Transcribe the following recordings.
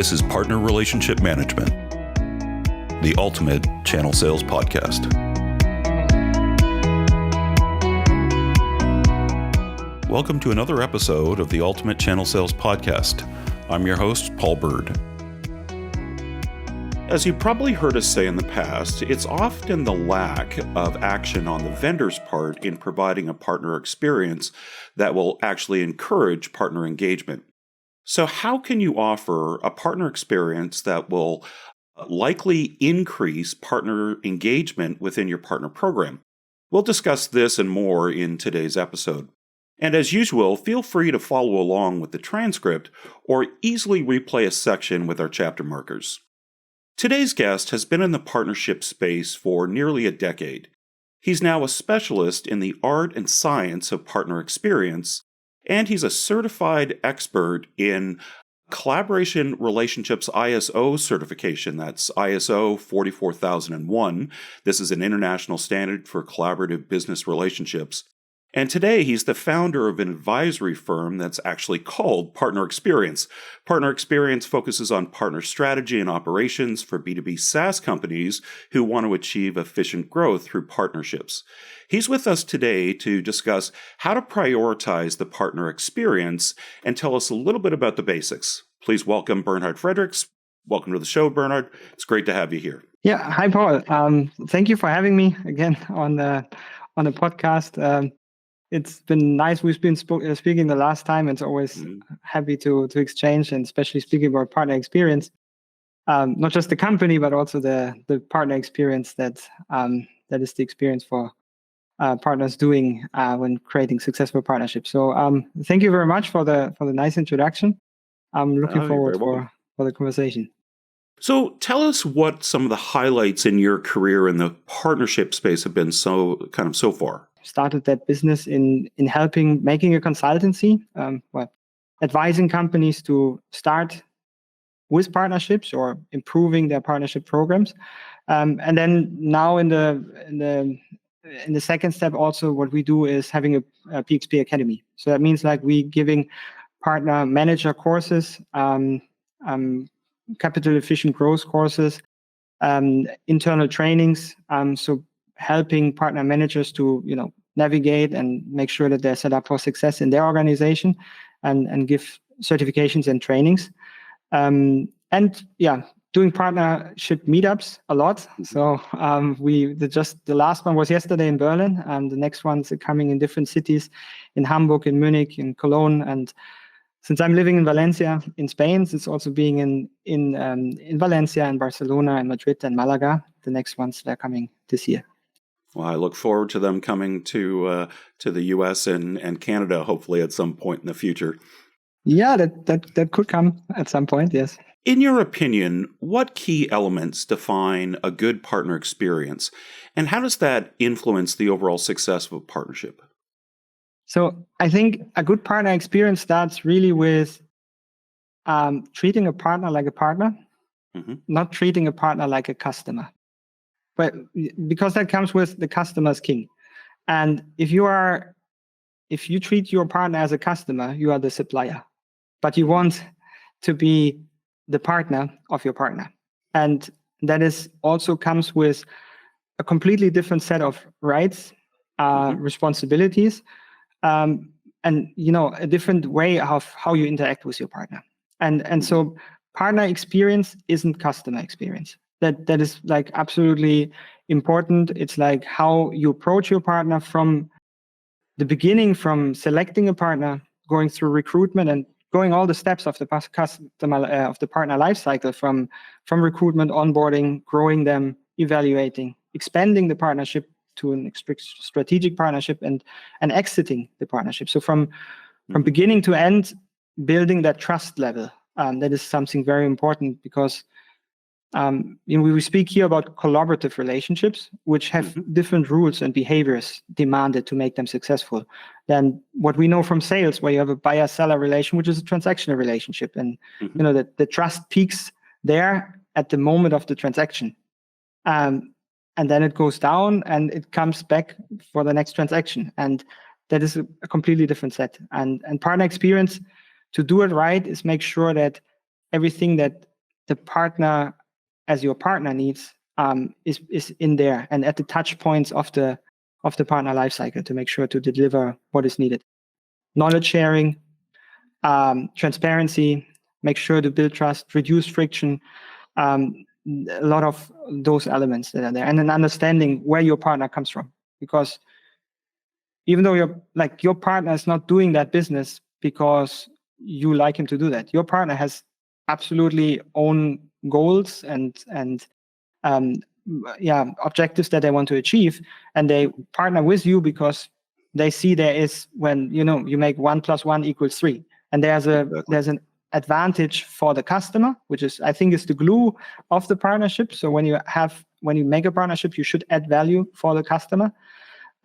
This is Partner Relationship Management, the ultimate channel sales podcast. Welcome to another episode of the Ultimate Channel Sales Podcast. I'm your host, Paul Bird. As you've probably heard us say in the past, it's often the lack of action on the vendor's part in providing a partner experience that will actually encourage partner engagement. So how can you offer a partner experience that will likely increase partner engagement within your partner program? We'll discuss this and more in today's episode. And as usual, feel free to follow along with the transcript or easily replay a section with our chapter markers. Today's guest has been in the partnership space for nearly a decade. He's now a specialist in the art and science of partner experience, and he's a certified expert in collaboration relationships ISO certification. That's ISO 44001. This is an international standard for collaborative business relationships. And today he's the founder of an advisory firm that's actually called PartnerXperience. PartnerXperience focuses on partner strategy and operations for B2B SaaS companies who want to achieve efficient growth through partnerships. He's with us today to discuss how to prioritize the partner experience and tell us a little bit about the basics. Please welcome Bernhard Friedrichs. Welcome to the show, Bernhard. It's great to have you here. Yeah, hi, Paul. Thank you for having me again on the podcast. It's been nice. We've been speaking the last time. It's always happy to exchange, and especially speaking about partner experience. Not just the company, but also the partner experience that is the experience for partners doing when creating successful partnerships. So thank you very much for the nice introduction. I'm looking forward for the conversation. So tell us what some of the highlights in your career in the partnership space have been so far. Started that business in making a consultancy, advising companies to start with partnerships or improving their partnership programs, and then now in the second step, also what we do is having a PXP Academy. So that means like we giving partner manager courses, capital efficient growth courses, internal trainings. So helping partner managers to navigate and make sure that they're set up for success in their organization, and give certifications and trainings, doing partnership meetups a lot. So the last one was yesterday in Berlin, and the next ones are coming in different cities, in Hamburg, in Munich, in Cologne, and since I'm living in Valencia in Spain, it's also being in Valencia and Barcelona and Madrid and Malaga. The next ones they're coming this year. Well, I look forward to them coming to the U.S. and Canada, hopefully at some point in the future. Yeah, that could come at some point, yes. In your opinion, what key elements define a good partner experience, and how does that influence the overall success of a partnership? So I think a good partner experience starts really with treating a partner like a partner, not treating a partner like a customer. But because that comes with the customer's king. And if you treat your partner as a customer, you are the supplier. But you want to be the partner of your partner. And that is also comes with a completely different set of rights, responsibilities, and a different way of how you interact with your partner. And so partner experience isn't customer experience. That is like absolutely important. It's like how you approach your partner from the beginning, from selecting a partner, going through recruitment, and going all the steps of the partner life cycle, from recruitment, onboarding, growing them, evaluating, expanding the partnership to an strategic partnership, and exiting the partnership. So from beginning to end, building that trust level. That is something very important, because we speak here about collaborative relationships, which have different rules and behaviors demanded to make them successful than what we know from sales, where you have a buyer-seller relation, which is a transactional relationship. And the trust peaks there at the moment of the transaction. And then it goes down and it comes back for the next transaction. And that is a completely different set. And partner experience, to do it right, is make sure that everything that the partner as your partner needs is in there and at the touch points of the partner lifecycle to make sure to deliver what is needed. Knowledge sharing, transparency, make sure to build trust, reduce friction, a lot of those elements that are there, and an understanding where your partner comes from. Because even though your partner is not doing that business because you like him to do that, your partner has absolutely own goals and objectives that they want to achieve, and they partner with you because they see there is, when you make 1 + 1 = 3, and there's an advantage for the customer, which is, I think, is the glue of the partnership. So when you make a partnership, you should add value for the customer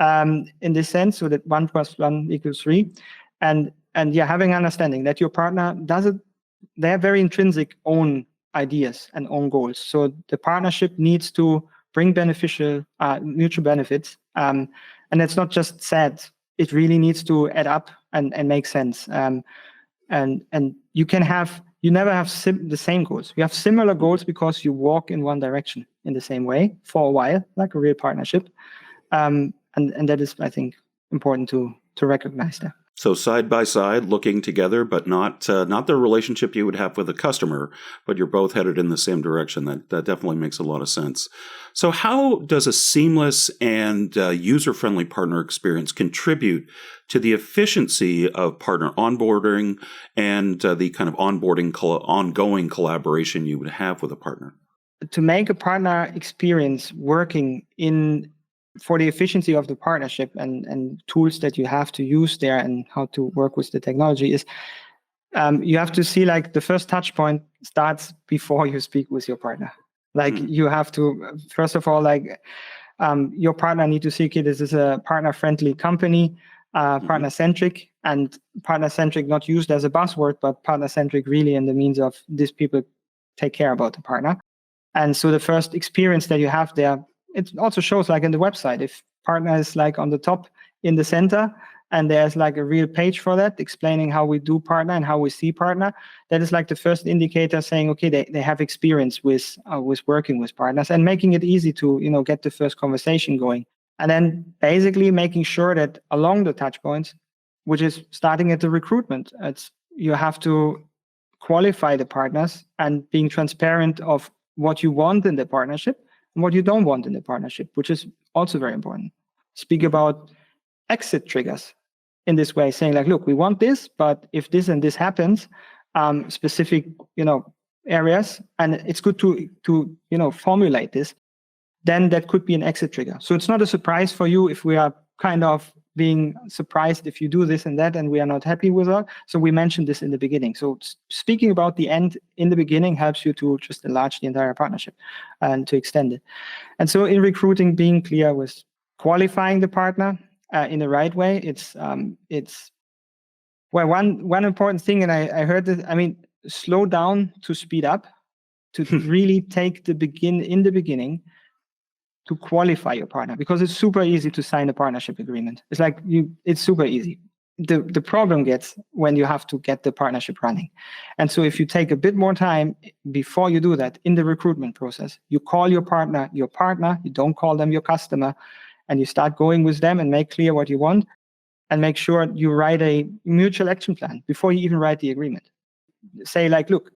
in this sense, so that 1 + 1 = 3, and having understanding that your partner does it. They have very intrinsic own ideas and own goals. So the partnership needs to bring beneficial mutual benefits, and it's not just said. It really needs to add up and make sense. And you never have the same goals. You have similar goals because you walk in one direction in the same way for a while, like a real partnership. And that is, I think, important to recognize that. So side by side, looking together, but not the relationship you would have with a customer, but you're both headed in the same direction. That definitely makes a lot of sense. So how does a seamless and user-friendly partner experience contribute to the efficiency of partner onboarding and the kind of ongoing collaboration you would have with a partner? To make a partner experience working for the efficiency of the partnership and tools that you have to use there and how to work with the technology is you have to see, like, the first touch point starts before you speak with your partner. You have to, first of all, your partner need to see, okay, this is a partner-friendly company, partner-centric, and partner-centric not used as a buzzword, but partner-centric really in the means of these people take care about the partner. And so the first experience that you have there, it also shows, like in the website, if partner is on the top in the center, and there's a real page for that explaining how we do partner and how we see partner, that is the first indicator saying, okay, they have experience with working with partners and making it easy to get the first conversation going. And then basically making sure that along the touch points, which is starting at the recruitment, you have to qualify the partners and being transparent of what you want in the partnership and what you don't want in the partnership, which is also very important. Speak about exit triggers in this way, saying look, we want this, but if this and this happens, specific areas, and it's good to formulate this, then that could be an exit trigger. So it's not a surprise for you if we are kind of being surprised if you do this and that and we are not happy with that. So we mentioned this in the beginning. So speaking about the end in the beginning helps you to just enlarge the entire partnership and to extend it. And so in recruiting, being clear with qualifying the partner in the right way, it's one important thing, and I heard this, slow down to speed up, to really take in the beginning to qualify your partner, because it's super easy to sign a partnership agreement. It's super easy. The problem gets when you have to get the partnership running. And so if you take a bit more time before you do that in the recruitment process, you call your partner, you don't call them your customer, and you start going with them and make clear what you want and make sure you write a mutual action plan before you even write the agreement. Say look,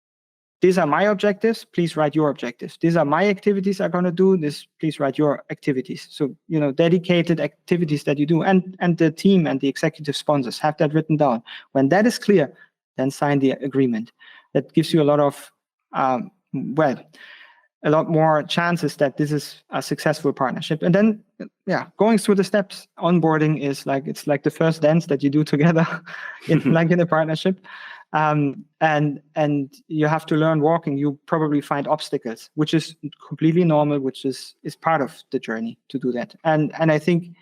these are my objectives, please write your objectives. These are my activities I'm going to do this, please write your activities. So, dedicated activities that you do, and the team and the executive sponsors have that written down. When that is clear, then sign the agreement. That gives you a lot of, a lot more chances that this is a successful partnership. And then, going through the steps, onboarding is it's the first dance that you do together in a partnership. And you have to learn walking. You probably find obstacles, which is completely normal, which is part of the journey to do that. And I think,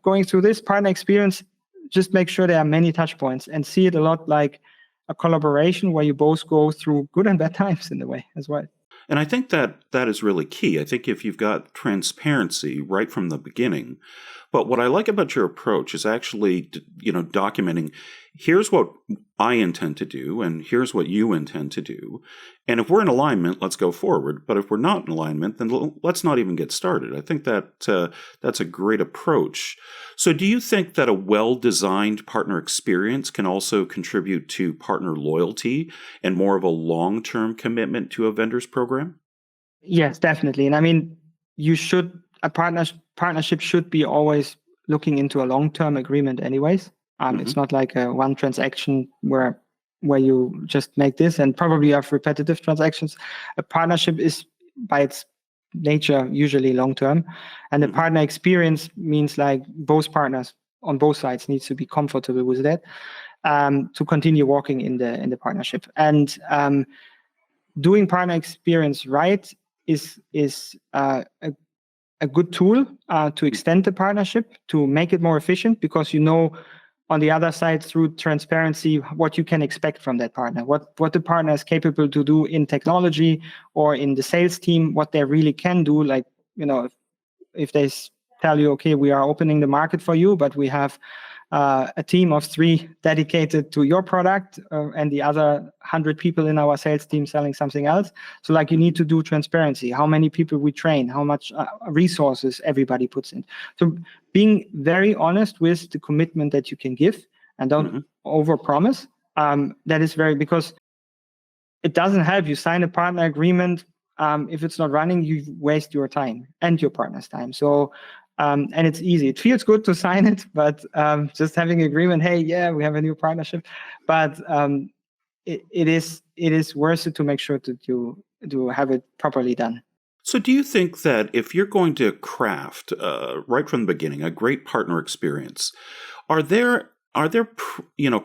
going through this partner experience, just make sure there are many touch points and see it a lot like a collaboration where you both go through good and bad times in a way as well. And I think that is really key. I think if you've got transparency right from the beginning, but what I like about your approach is actually, documenting here's what I intend to do, and here's what you intend to do. And if we're in alignment, let's go forward. But if we're not in alignment, then let's not even get started. I think that that's a great approach. So do you think that a well-designed partner experience can also contribute to partner loyalty and more of a long-term commitment to a vendor's program? Yes, definitely. And I mean, a partnership should be always looking into a long-term agreement anyways. It's not like a one transaction where you just make this and probably have repetitive transactions. A partnership is by its nature usually long-term, and the partner experience means like both partners on both sides needs to be comfortable with that to continue working in the partnership. And doing partner experience right is a good tool to extend the partnership, to make it more efficient, because on the other side, through transparency, what you can expect from that partner, what the partner is capable to do in technology or in the sales team, what they really can do. Like, if they tell you, okay, we are opening the market for you, but we have a team of 3 dedicated to your product and the other 100 people in our sales team selling something else. So like, you need to do transparency, how many people we train, how much resources everybody puts in. So being very honest with the commitment that you can give and don't overpromise. That is because it doesn't help you sign a partner agreement. If it's not running, you waste your time and your partner's time. So and it's easy. It feels good to sign it, but just having an agreement, hey, yeah, we have a new partnership. But it is worth it to make sure to have it properly done. So do you think that if you're going to craft right from the beginning a great partner experience, are there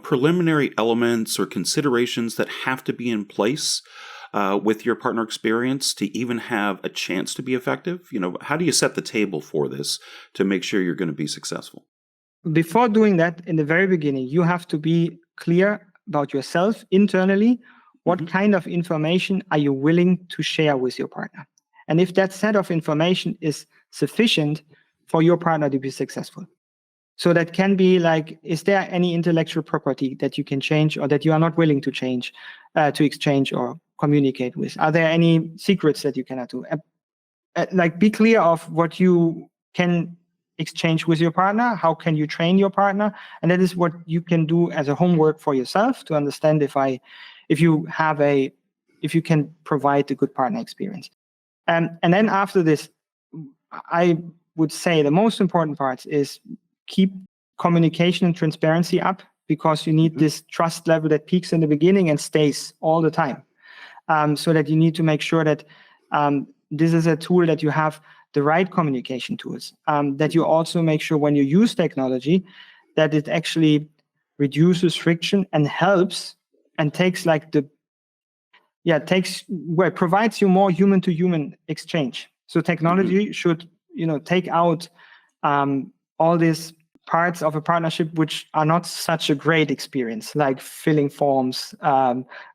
preliminary elements or considerations that have to be in place with your partner experience to even have a chance to be effective? How do you set the table for this to make sure you're going to be successful? Before doing that, in the very beginning, you have to be clear about yourself internally. What kind of information are you willing to share with your partner? And if that set of information is sufficient for your partner to be successful. So that can be like, is there any intellectual property that you can change or that you are not willing to change, to exchange or communicate with? Are there any secrets that you cannot do? Be clear of what you can exchange with your partner. How can you train your partner? And that is what you can do as a homework for yourself to understand if you can provide a good partner experience. And then after this, I would say the most important part is keep communication and transparency up, because you need this trust level that peaks in the beginning and stays all the time. So that you need to make sure that this is a tool that you have the right communication tools, that you also make sure when you use technology that it actually reduces friction and helps and provides you more human to human exchange. So technology should, take out all these parts of a partnership which are not such a great experience, like filling forms,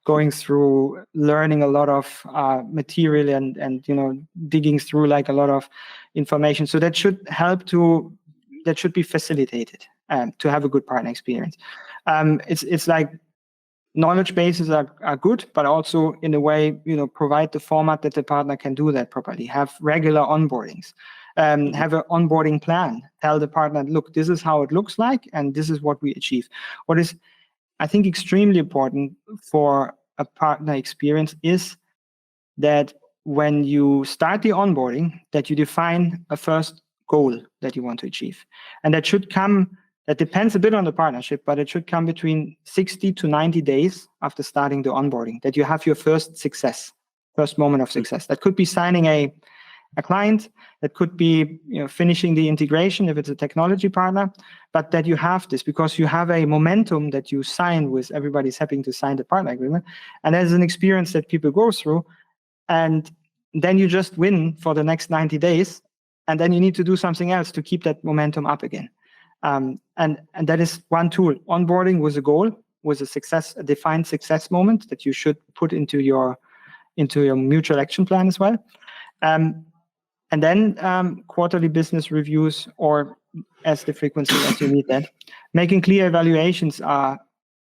going through, learning a lot of material and digging through like a lot of information. So that should be facilitated to have a good partner experience. It's like knowledge bases are good, but also in a way, provide the format that the partner can do that properly. Have regular onboardings. Have an onboarding plan. Tell the partner, look, this is how it looks like, and this is what we achieve. What is, I think, extremely important for a partner experience is that when you start the onboarding, that you define a first goal that you want to achieve. And that depends a bit on the partnership, but it should come between 60 to 90 days after starting the onboarding, that you have your first moment of success. That could be signing a client, that could be finishing the integration if it's a technology partner, but that you have this because you have a momentum that you sign with. Everybody's happy to sign the partner agreement, and there's an experience that people go through, and then you just win for the next 90 days, and then you need to do something else to keep that momentum up again. And that is one tool. Onboarding with a goal, with a defined success moment that you should put into your mutual action plan as well. And then quarterly business reviews, or as the frequency as you need that. Making clear evaluations are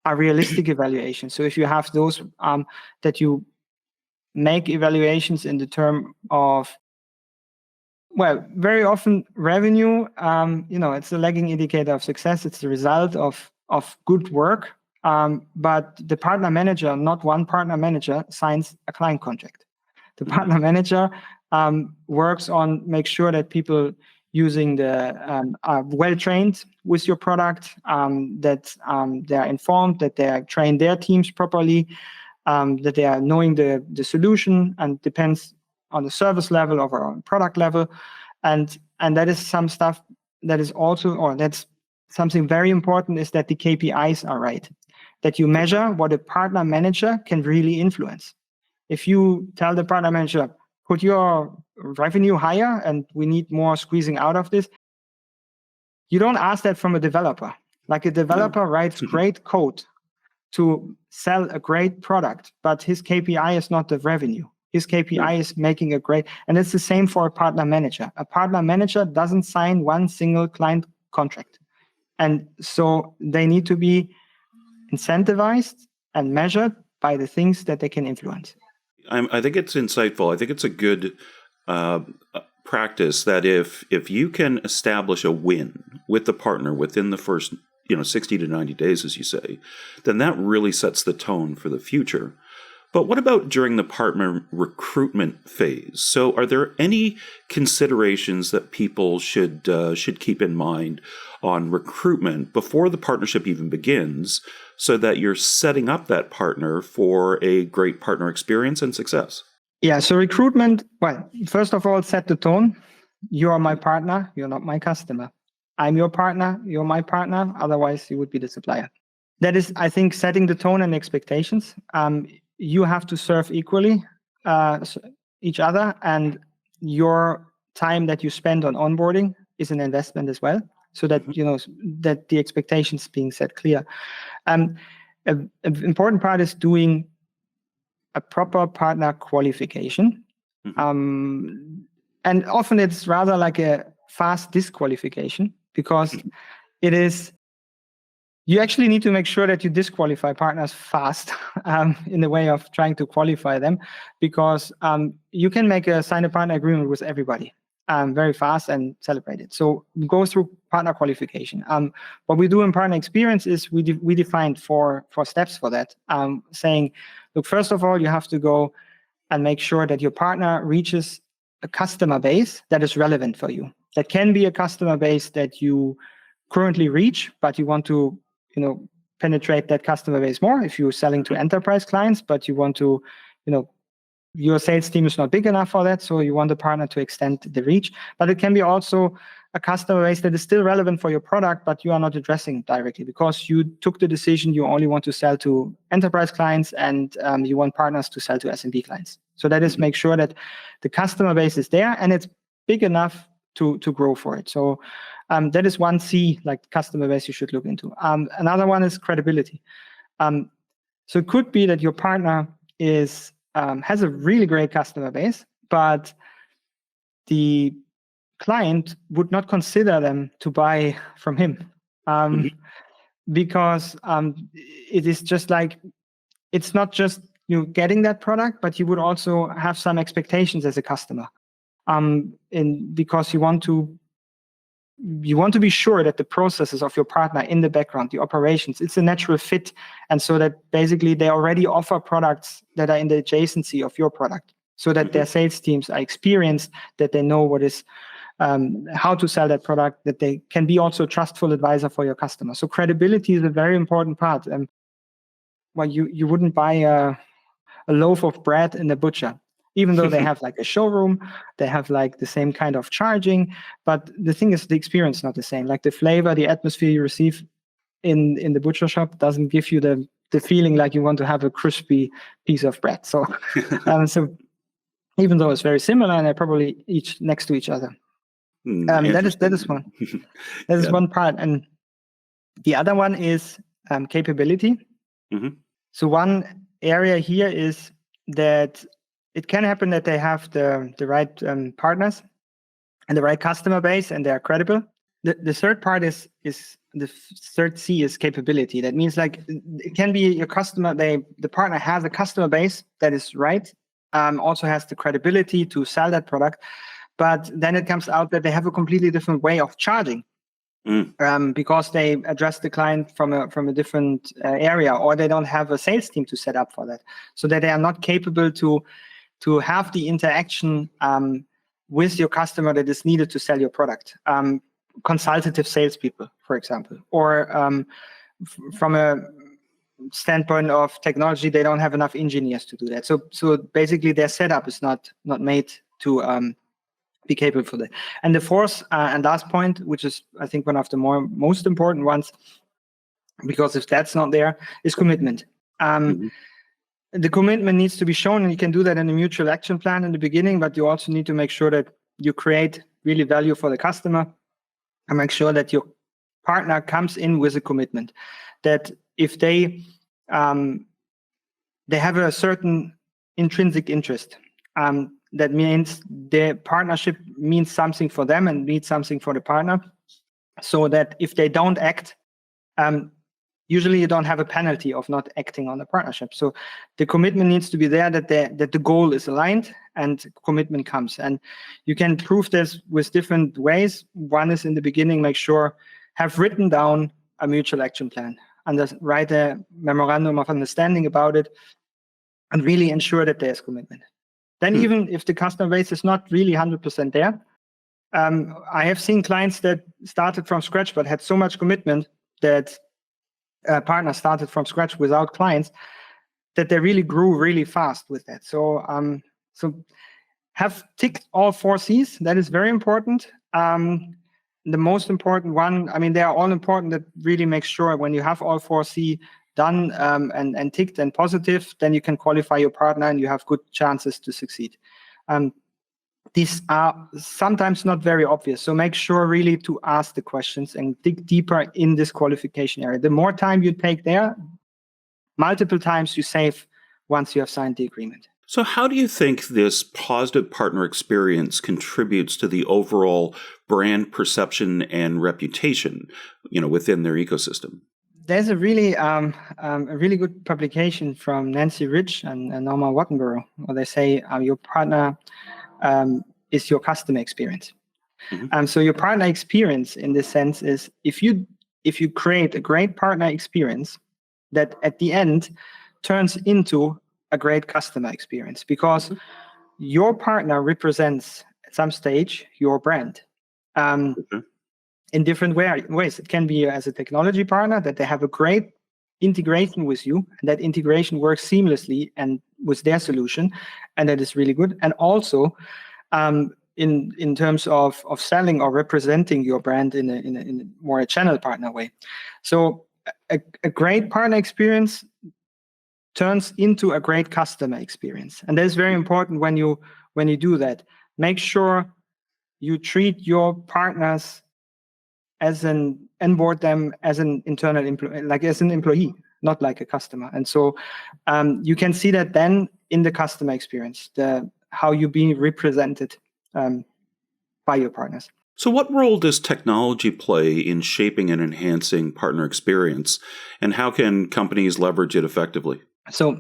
are realistic evaluations. So if you have those that you make evaluations in the term of, well, very often revenue, it's a lagging indicator of success. It's the result of good work. But the partner manager, not one partner manager, signs a client contract. The partner manager works on make sure that people using are well trained with your product, that they are informed, that they are trained their teams properly, that they are knowing the solution, and depends on the service level or on product level, and that is some stuff that is also, or that's something very important, is that the KPIs are right, that you measure what a partner manager can really influence. If you tell the partner manager, put your revenue higher and we need more squeezing out of this, you don't ask that from a developer. Like a developer writes great code to sell a great product, but his KPI is not the revenue. His KPI is making a great, and it's the same for a partner manager. A partner manager doesn't sign one single client contract. And so they need to be incentivized and measured by the things that they can influence. I think it's insightful. I think it's a good practice that if you can establish a win with the partner within the first 60 to 90 days, as you say, then that really sets the tone for the future. But what about during the partner recruitment phase? So are there any considerations that people should keep in mind on recruitment before the partnership even begins, so that you're setting up that partner for a great partner experience and success? Yeah, so recruitment, well, first of all, set the tone. You are my partner, you're not my customer. I'm your partner, you're my partner, otherwise you would be the supplier. That is, I think, setting the tone and expectations. You have to serve equally each other, and your time that you spend on onboarding is an investment as well, so that that the expectations being set clear. An important part is doing a proper partner qualification, and often it's rather like a fast disqualification, because it is. You actually need to make sure that you disqualify partners fast in the way of trying to qualify them, because you can sign a partner agreement with everybody very fast and celebrate it. So go through partner qualification. What we do in PartnerXperience is we defined four steps for that, saying, look, first of all, you have to go and make sure that your partner reaches a customer base that is relevant for you. That can be a customer base that you currently reach, but you want to penetrate that customer base more. If you're selling to enterprise clients, but you want to, your sales team is not big enough for that, so you want the partner to extend the reach. But it can be also a customer base that is still relevant for your product, but you are not addressing directly because you took the decision you only want to sell to enterprise clients, and you want partners to sell to SMB clients. So that is make sure that the customer base is there and it's big enough to grow for it. So that is one C, like customer base, you should look into. Another one is credibility. So it could be that your partner has a really great customer base, but the client would not consider them to buy from him, because it is just like, it's not just you getting that product, but you would also have some expectations as a customer, because you want to be sure that the processes of your partner in the background, the operations, it's a natural fit, and so that basically they already offer products that are in the adjacency of your product, so that their sales teams are experienced, that they know what is how to sell that product, that they can be also a trustful advisor for your customer. So credibility is a very important part. Well, you wouldn't buy a loaf of bread in the butcher, even though they have like a showroom, they have like the same kind of charging, but the thing is the experience is not the same. Like the flavor, the atmosphere you receive in the butcher shop doesn't give you the feeling like you want to have a crispy piece of bread. So so even though it's very similar and they're probably each next to each other. That is one. That is one part. And the other one is capability. So one area here is that it can happen that they have the right partners and the right customer base and they are credible. The third part is the third C is capability. That means like it can be your customer. The partner has a customer base that is right. Also has the credibility to sell that product, but then it comes out that they have a completely different way of charging. Because they address the client from a different area, or they don't have a sales team to set up for that, so that they are not capable to have the interaction with your customer that is needed to sell your product. Consultative salespeople, for example, or from a standpoint of technology, they don't have enough engineers to do that. So basically, their setup is not made to be capable for that. And the fourth and last point, which is I think one of the most important ones, because if that's not there, is commitment. The commitment needs to be shown, and you can do that in a mutual action plan in the beginning, but you also need to make sure that you create really value for the customer and make sure that your partner comes in with a commitment. That if they have a certain intrinsic interest, that means the partnership means something for them and means something for the partner, so that if they don't act, usually you don't have a penalty of not acting on the partnership. So the commitment needs to be there, that the goal is aligned and commitment comes. And you can prove this with different ways. One is in the beginning, have written down a mutual action plan and write a memorandum of understanding about it and really ensure that there's commitment. Then even if the customer base is not really 100% there, I have seen clients that started from scratch but had so much commitment that partners started from scratch without clients, that they really grew really fast with that. So have ticked all 4 C's. That is very important. The most important one, they are all important, that really makes sure when you have all 4 C done and ticked and positive, then you can qualify your partner and you have good chances to succeed. These are sometimes not very obvious, so make sure really to ask the questions and dig deeper in this qualification area. The more time you take there, multiple times you save once you have signed the agreement. So how do you think this positive partner experience contributes to the overall brand perception and reputation, within their ecosystem? There's a really good publication from Nancy Rich and Norma Wattenborough, where they say your partner is your customer experience. So your partner experience, in this sense, is if you create a great partner experience, that at the end turns into a great customer experience, because your partner represents at some stage your brand. In different ways. It can be as a technology partner, that they have a great integration with you, and that integration works seamlessly and with their solution, and that is really good. And also in terms of selling or representing your brand in a more a channel partner way. So a great partner experience turns into a great customer experience, and that is very important when you do that. Make sure you treat your partners onboard them as an internal employee, like as an employee, not like a customer. And so you can see that then in the customer experience, how you're being represented by your partners. So what role does technology play in shaping and enhancing partner experience, and how can companies leverage it effectively? So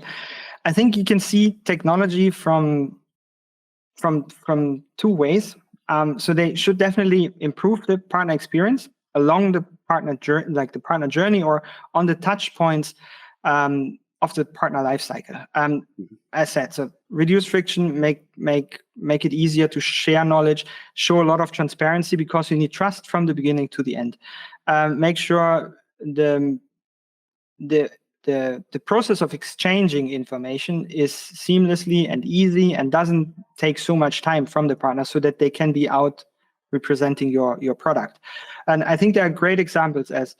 I think you can see technology from 2 ways. So they should definitely improve the partner experience along the partner journey, like the partner journey, or on the touch points of the partner lifecycle. As said, so reduce friction, make it easier to share knowledge, show a lot of transparency, because you need trust from the beginning to the end. Make sure the process of exchanging information is seamlessly and easy and doesn't take so much time from the partner, so that they can be out representing your product. And I think there are great examples, as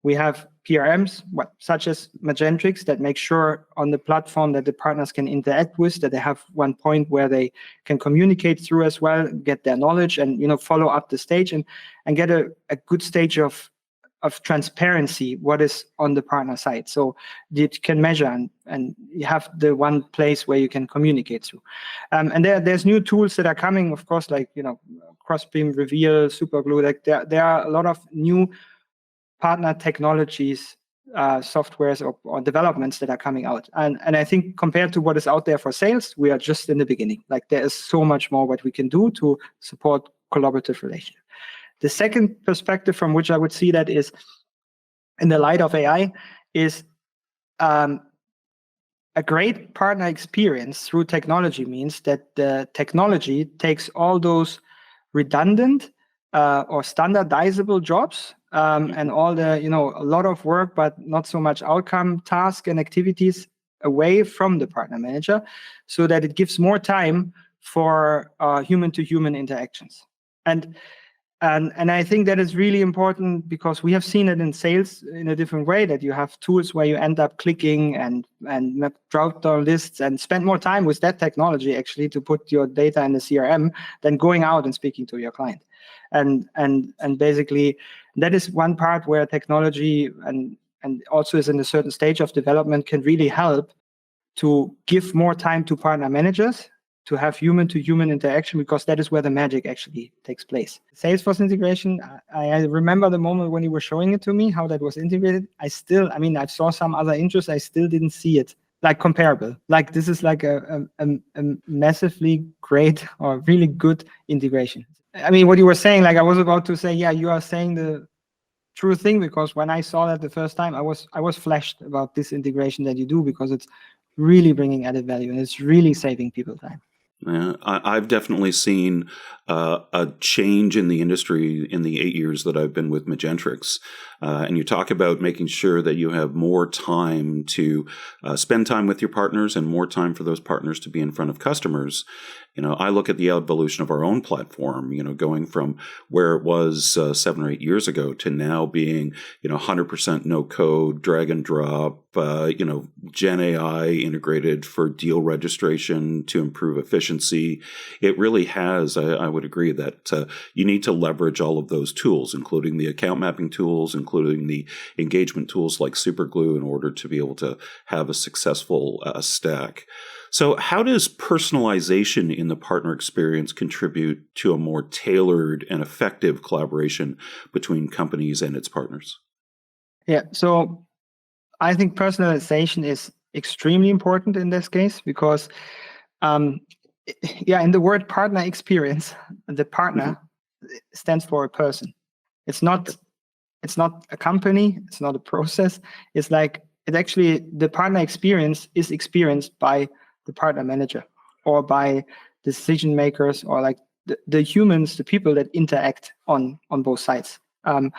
we have PRMs, such as Magentrix, that make sure on the platform that the partners can interact with, that they have one point where they can communicate through as well, get their knowledge, and follow up the stage and get a good stage of transparency, what is on the partner side. So you can measure and you have the one place where you can communicate through. And there's new tools that are coming, of course, like, Crossbeam, Reveal, Superglue. Like there are a lot of new partner technologies, softwares or developments that are coming out. And I think compared to what is out there for sales, we are just in the beginning. Like there is so much more what we can do to support collaborative relationship. The second perspective from which I would see that is in the light of AI is a great partner experience through technology means that the technology takes all those redundant or standardizable jobs and all the, a lot of work, but not so much outcome, task and activities away from the partner manager so that it gives more time for human-to-human interactions. And I think that is really important because we have seen it in sales in a different way, that you have tools where you end up clicking and drop down lists and spend more time with that technology actually to put your data in the CRM than going out and speaking to your client. And basically that is one part where technology and also is in a certain stage of development can really help to give more time to partner managers to have human-to-human interaction, because that is where the magic actually takes place. Salesforce integration, I remember the moment when you were showing it to me, how that was integrated. I saw some other interests, I still didn't see it like comparable. Like this is like a massively great or really good integration. I mean, what you were saying, like I was about to say, yeah, you are saying the true thing, because when I saw that the first time, I was flashed about this integration that you do, because it's really bringing added value and it's really saving people time. Yeah, I've definitely seen a change in the industry in the 8 years that I've been with Magentrix. And you talk about making sure that you have more time to spend time with your partners and more time for those partners to be in front of customers. I look at the evolution of our own platform, going from where it was 7 or 8 years ago to now being, 100% no code, drag and drop, Gen AI integrated for deal registration to improve efficiency. It really has, I would agree that you need to leverage all of those tools, including the account mapping tools, including the engagement tools like Superglue, in order to be able to have a successful stack. So how does personalization in the partner experience contribute to a more tailored and effective collaboration between companies and its partners? Yeah, so I think personalization is extremely important in this case because, in the word partner experience, the partner stands for a person. It's not a company, it's not a process. It's like, the partner experience is experienced by the partner manager or by decision makers or like the humans, the people that interact on both sides. And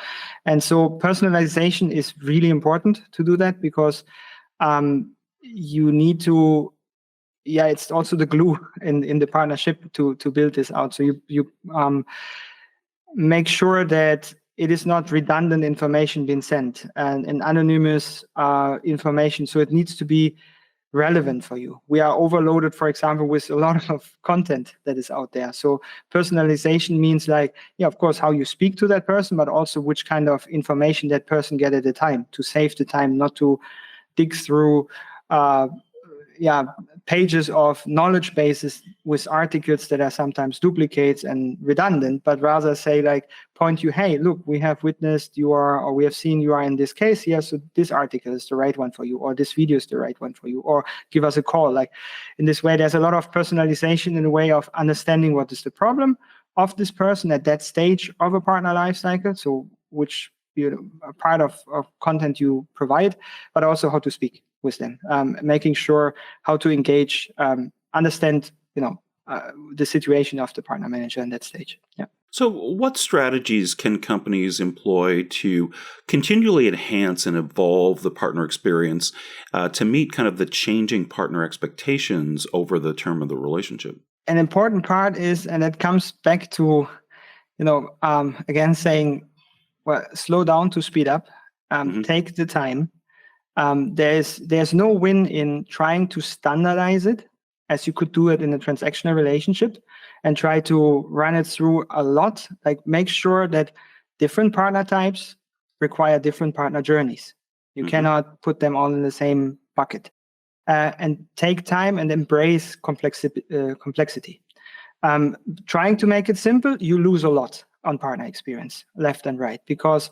so personalization is really important to do that because you need to, it's also the glue in the partnership to build this out. So you make sure that it is not redundant information being sent and anonymous information. So it needs to be relevant for you. We are overloaded, for example, with a lot of content that is out there. So personalization means of course, how you speak to that person, but also which kind of information that person get at a time to save the time, not to dig through pages of knowledge bases with articles that are sometimes duplicates and redundant, but rather say point you, hey, look, we have witnessed or we have seen you are in this case here, so this article is the right one for you, or this video is the right one for you, or give us a call. In this way, there's a lot of personalization in a way of understanding what is the problem of this person at that stage of a partner lifecycle, so which a part of content you provide, but also how to speak with them, making sure how to engage, understand, the situation of the partner manager in that stage. Yeah. So what strategies can companies employ to continually enhance and evolve the partner experience to meet kind of the changing partner expectations over the term of the relationship? An important part is, and it comes back to, again, saying, well, slow down to speed up, take the time. There's no win in trying to standardize it as you could do it in a transactional relationship and try to run it through a lot. Make sure that different partner types require different partner journeys. You cannot put them all in the same bucket. And take time and embrace complexity. Trying to make it simple, you lose a lot on partner experience, left and right, because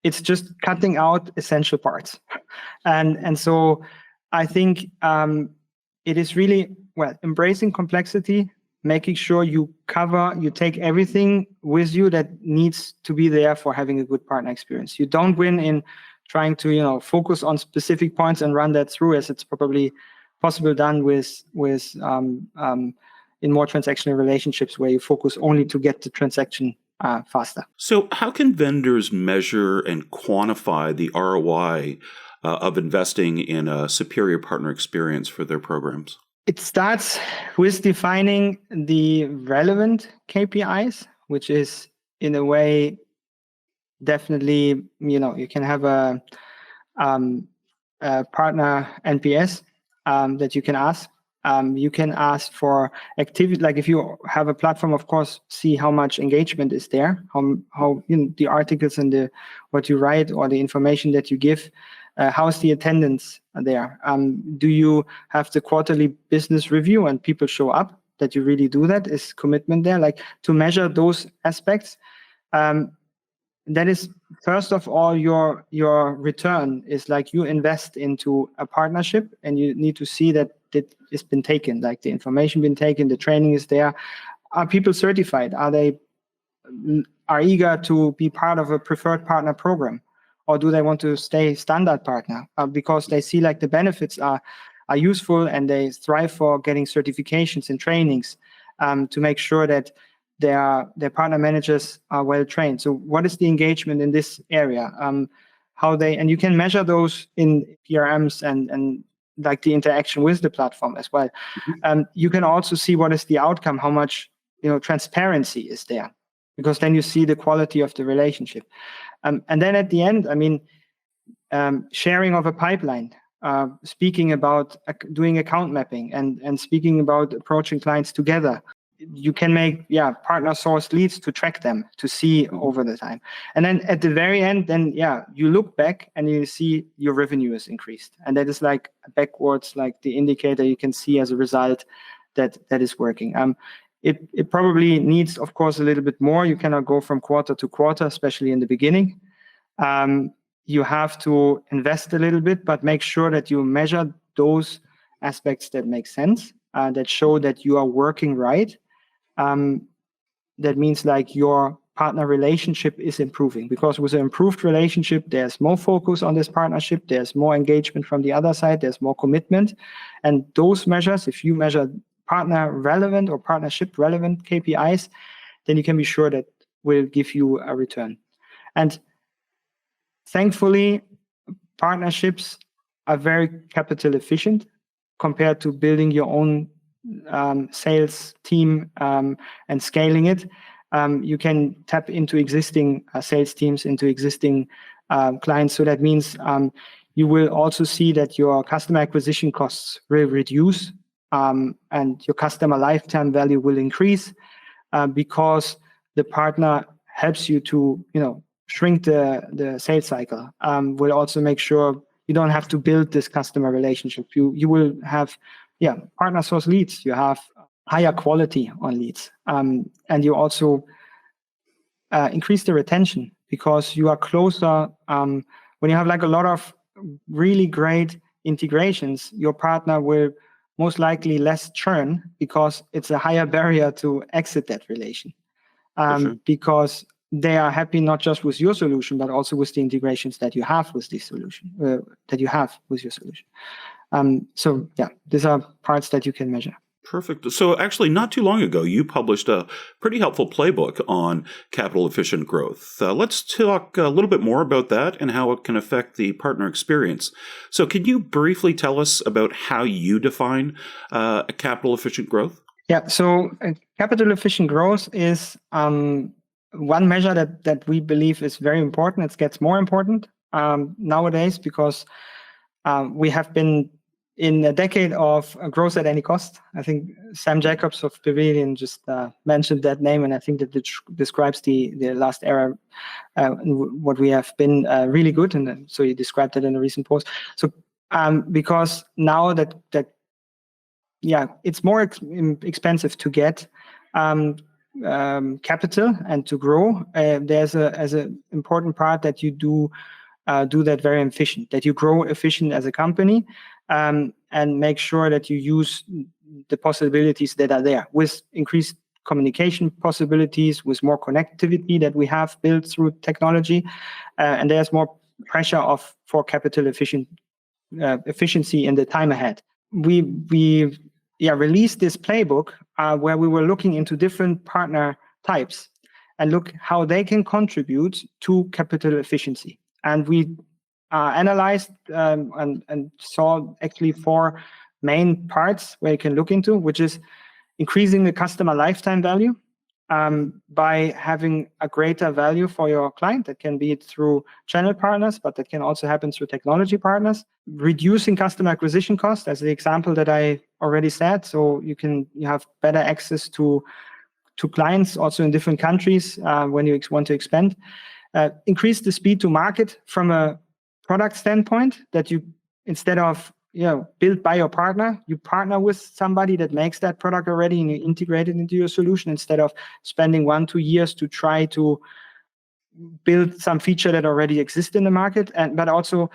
it's just cutting out essential parts. And so I think it is really, embracing complexity, making sure you take everything with you that needs to be there for having a good partner experience. You don't win in trying to, focus on specific points and run that through, as it's probably possible done with in more transactional relationships where you focus only to get the transaction faster. So how can vendors measure and quantify the ROI of investing in a superior partner experience for their programs? It starts with defining the relevant KPIs, which is in a way definitely, you can have a partner NPS that you can ask. You can ask for activity, like if you have a platform, of course, see how much engagement is there, how the articles and what you write or the information that you give. How's the attendance there? Do you have the quarterly business review and people show up? That you really do that? Is commitment there? Like to measure those aspects. That is, first of all, your return is like you invest into a partnership and you need to see that it has been taken, like the information been taken, the training is there. Are people certified? Are they eager to be part of a preferred partner program? Or do they want to stay standard partner because they see like the benefits are useful and they strive for getting certifications and trainings to make sure that their partner managers are well trained. So what is the engagement in this area? And you can measure those in PRMs and like the interaction with the platform as well. Mm-hmm. You can also see what is the outcome, how much transparency is there, because then you see the quality of the relationship. And then at the end, sharing of a pipeline, speaking about doing account mapping and speaking about approaching clients together. You can make partner sourced leads to track them, to see over the time. And then at the very end, you look back and you see your revenue is increased. And that is like backwards, like the indicator you can see as a result that is working. It probably needs, of course, a little bit more. You cannot go from quarter to quarter, especially in the beginning. You have to invest a little bit, but make sure that you measure those aspects that make sense, that show that you are working right. That means like your partner relationship is improving, because with an improved relationship, there's more focus on this partnership, there's more engagement from the other side, there's more commitment. And those measures, if you measure partner relevant or partnership relevant KPIs, then you can be sure that will give you a return. And thankfully, partnerships are very capital efficient compared to building your own sales team and scaling it. You can tap into existing sales teams, into existing clients. So that means you will also see that your customer acquisition costs will reduce and your customer lifetime value will increase because the partner helps you to shrink the sales cycle. Will also make sure you don't have to build this customer relationship. You will have partner source leads. You have higher quality on leads, and you also increase the retention because you are closer. When you have like a lot of really great integrations, your partner will most likely less churn because it's a higher barrier to exit that relation. Sure. Because they are happy not just with your solution, but also with the integrations that you have with this solution, that you have with your solution. So these are parts that you can measure. Perfect. So actually, not too long ago, you published a pretty helpful playbook on capital efficient growth. Let's talk a little bit more about that and how it can affect the partner experience. So can you briefly tell us about how you define capital efficient growth? Yeah. So capital efficient growth is one measure that we believe is very important. It gets more important nowadays because we have been in a decade of growth at any cost. I think Sam Jacobs of Pavilion just mentioned that name, and I think that it describes the last era, what we have been really good, and so he described it in a recent post. So because now that it's more expensive to get capital and to grow, there's an important part that you do that very efficient, that you grow efficient as a company, and make sure that you use the possibilities that are there with increased communication possibilities, with more connectivity that we have built through technology, and there's more pressure for capital efficiency in the time ahead. We released this playbook where we were looking into different partner types and look how they can contribute to capital efficiency. And we analyzed and saw actually 4 main parts where you can look into, which is increasing the customer lifetime value by having a greater value for your client. That can be through channel partners, but that can also happen through technology partners. Reducing customer acquisition costs, as the example that I already said. So you have better access to clients also in different countries when you want to expand. Increase the speed to market from a product standpoint, that you, instead of built by your partner, you partner with somebody that makes that product already and you integrate it into your solution instead of spending 1-2 years to try to build some feature that already exists in the market. But also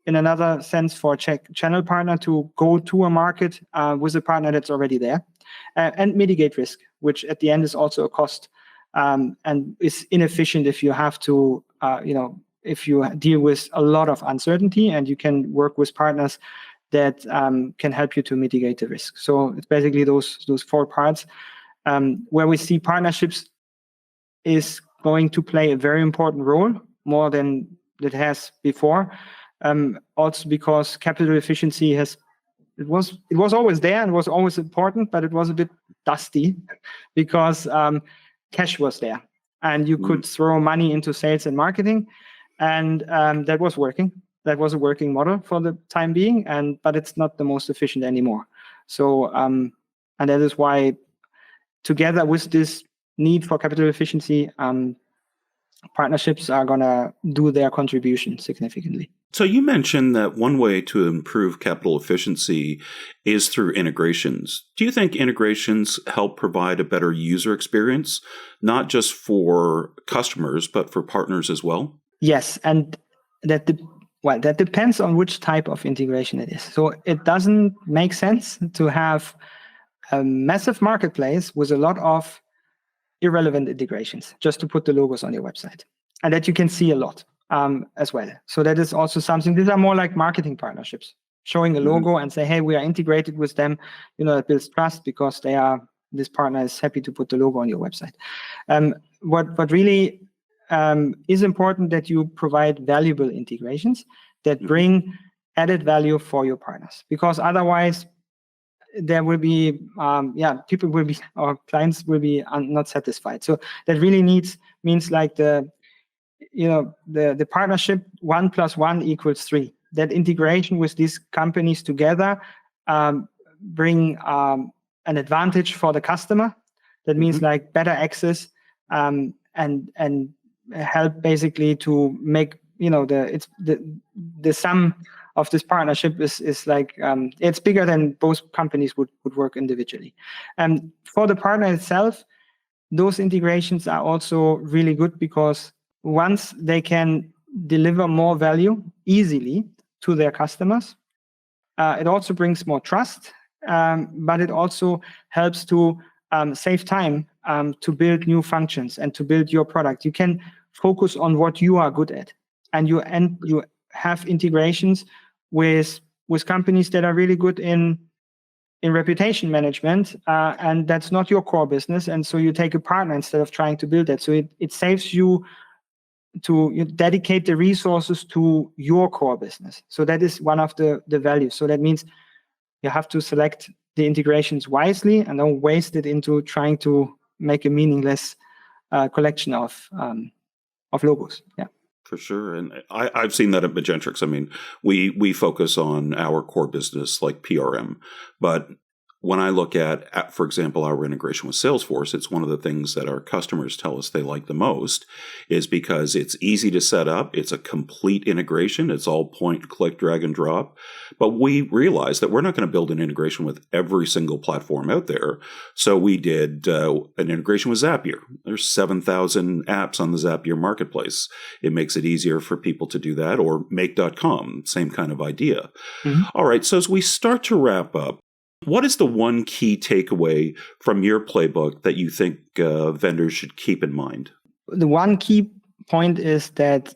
in another sense for a channel partner to go to a market with a partner that's already there, and mitigate risk, which at the end is also a cost and is inefficient if you have to, if you deal with a lot of uncertainty, and you can work with partners that can help you to mitigate the risk. So it's basically those 4 parts where we see partnerships is going to play a very important role, more than it has before. Also because capital efficiency it was always there and was always important, but it was a bit dusty because cash was there and you could throw money into sales and marketing, and that was working. That was a working model for the time being, but it's not the most efficient anymore. So, and that is why, together with this need for capital efficiency, partnerships are going to do their contribution significantly. So you mentioned that one way to improve capital efficiency is through integrations. Do you think integrations help provide a better user experience, not just for customers, but for partners as well? Yes, and that depends on which type of integration it is. So it doesn't make sense to have a massive marketplace with a lot of irrelevant integrations just to put the logos on your website, and that you can see a lot as well. So that is also something. These are more like marketing partnerships, showing a logo and say, hey, we are integrated with them. It builds trust because this partner is happy to put the logo on your website. What really is important, that you provide valuable integrations that bring added value for your partners, because otherwise there will be our clients will be not satisfied. So that really means like the partnership 1 + 1 = 3. That integration with these companies together bring an advantage for the customer. That means like better access and help basically to make the sum of this partnership is like it's bigger than both companies would work individually. And for the partner itself, those integrations are also really good because once they can deliver more value easily to their customers, it also brings more trust, but it also helps to save time to build new functions and to build your product. You can focus on what you are good at, and you have integrations with companies that are really good in reputation management, and that's not your core business, and so you take a partner instead of trying to build that. So it saves you to dedicate the resources to your core business. So that is one of the values. So that means you have to select the integrations wisely and don't waste it into trying to make a meaningless collection of logos. Yeah. For sure. And I've seen that at Magentrix. I mean, we focus on our core business like PRM, but when I look at, for example, our integration with Salesforce, it's one of the things that our customers tell us they like the most is because it's easy to set up. It's a complete integration. It's all point, click, drag, and drop. But we realized that we're not going to build an integration with every single platform out there. So we did an integration with Zapier. There's 7,000 apps on the Zapier marketplace. It makes it easier for people to do that, or make.com, same kind of idea. Mm-hmm. All right. So as we start to wrap up, what is the one key takeaway from your playbook that you think vendors should keep in mind? The one key point is that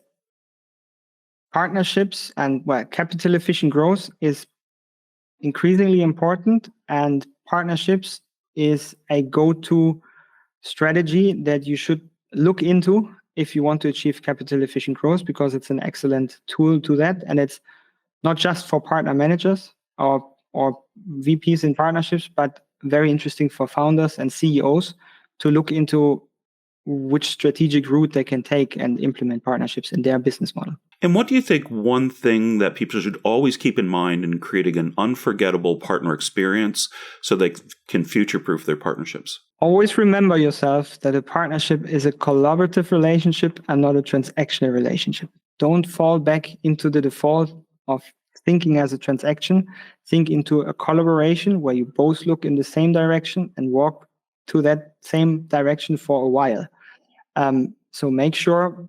partnerships and capital efficient growth is increasingly important, and partnerships is a go-to strategy that you should look into if you want to achieve capital efficient growth, because it's an excellent tool to that. And it's not just for partner managers or VPs in partnerships, but very interesting for founders and CEOs to look into which strategic route they can take and implement partnerships in their business model. And what do you think one thing that people should always keep in mind in creating an unforgettable partner experience so they can future-proof their partnerships? Always remember yourself that a partnership is a collaborative relationship and not a transactional relationship. Don't fall back into the default of thinking as a transaction. Think into a collaboration where you both look in the same direction and walk to that same direction for a while. So make sure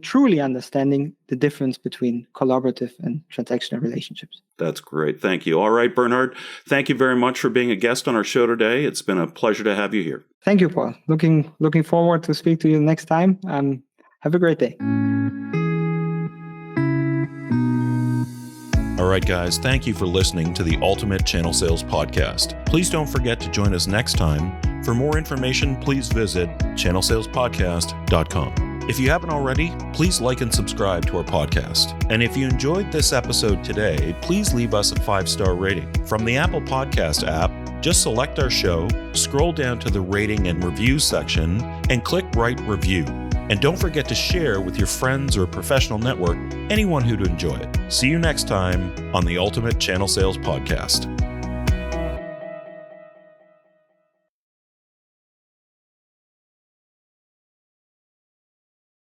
truly understanding the difference between collaborative and transactional relationships. That's great. Thank you. All right, Bernhard, thank you very much for being a guest on our show today. It's been a pleasure to have you here. Thank you, Paul. Looking forward to speak to you next time. Have a great day. All right, guys, thank you for listening to the Ultimate Channel Sales Podcast. Please don't forget to join us next time. For more information, please visit channelsalespodcast.com. If you haven't already, please like and subscribe to our podcast. And if you enjoyed this episode today, please leave us a 5-star rating. From the Apple Podcast app, just select our show, scroll down to the rating and reviews section, and click Write Review. And don't forget to share with your friends or professional network anyone who'd enjoy it. See you next time on the Ultimate Channel Sales Podcast.